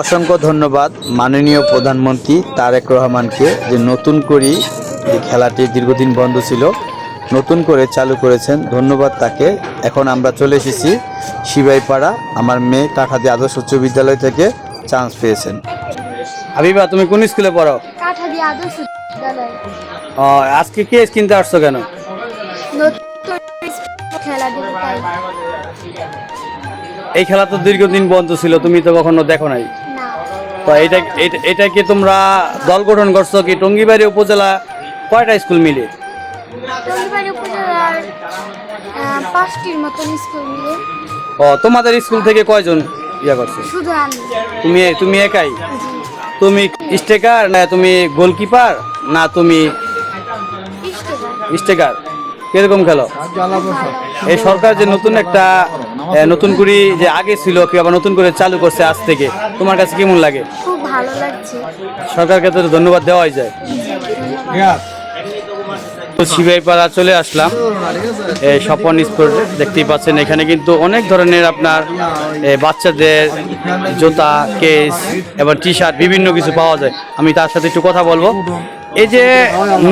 অসংখ্য ধন্যবাদ মাননীয় প্রধানমন্ত্রী তারেক রহমানকে যে নতুন করে এই খেলাটি দীর্ঘদিন বন্ধ ছিল, নতুন করে চালু করেছেন। ধন্যবাদ তাকে। এখন আমরা চলে এসেছি শিবাইপাড়া। আমার মেয়ে কাঠাদি আদর্শ উচ্চ বিদ্যালয় থেকে চান্স পেয়েছেন। হাবিবা, তুমি কোন স্কুলে পড়ো? কাঠাদি আদর্শ বিদ্যালয়। আজকে কে কিনতে আসছো কেন? নতুন খেলা দেখতে তাই। এই খেলা তো দীর্ঘদিন বন্ধ ছিল, তুমি তো কখনো দেখো নাই। না, তো এটা কি তোমরা দল গঠন করছো কি টঙ্গিবাড়ি উপজেলা কয়টা স্কুল মিলে? টঙ্গিবাড়ি উপজেলার 5টির মতন স্কুল মিলে। তোমাদের স্কুল থেকে কয়জন ইয়া করছে? শুধু আমি। তুমি একাই? জি। তুমি স্টেকার না তুমি গোলকিপার না তুমি ইস্তেগা। স্টেকার? কিরকম খেলো? ভালো। এই সরকার যে নতুন একটা নতুন করে যে আগে ছিল কি আবার নতুন করে চালু করছে আজ থেকে, তোমার কাছে কেমন লাগে? খুব ভালো লাগছে। সরকারকে তো ধন্যবাদ দেওয়াই যায়। ধন্যবাদ। তো শিবাইপাড়া চলে আসলাম এই স্বপন স্পোর্টে। দেখতেই পাচ্ছেন এখানে কিন্তু অনেক ধরনের আপনার বাচ্চাদের জুতা, কেস এবং টি শার্ট বিভিন্ন কিছু পাওয়া যায়। আমি তার সাথে একটু কথা বলবো। এই যে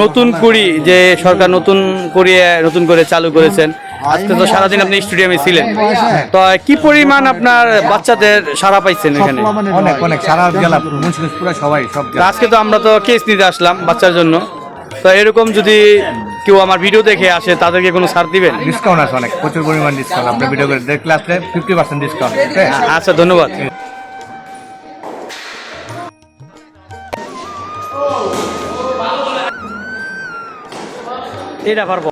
নতুন কুড়ি যে সরকার নতুন করে চালু করেছেন, আজকে তো সারাদিন আপনি স্টেডিয়ামে ছিলেন, তো কি পরিমাণ আপনার বাচ্চাদের সাড়া পাইছেন এখানে? অনেক অনেক সারা জেলা পুরো সবাই সব। আজকে তো আমরা তো কেস নিতে আসলাম বাচ্চার জন্য, তো এরকম যদি কেউ আমার ভিডিও দেখে আসে তাদেরকে কোনো ছাড় দিবেন? ডিসকাউন্ট আছে অনেক, প্রচুর পরিমাণ ডিসকাউন্ট। আপনার ভিডিও করে দেখলে আসলে 50% ডিসকাউন্ট। আচ্ছা, ধন্যবাদ। এটা পারবো।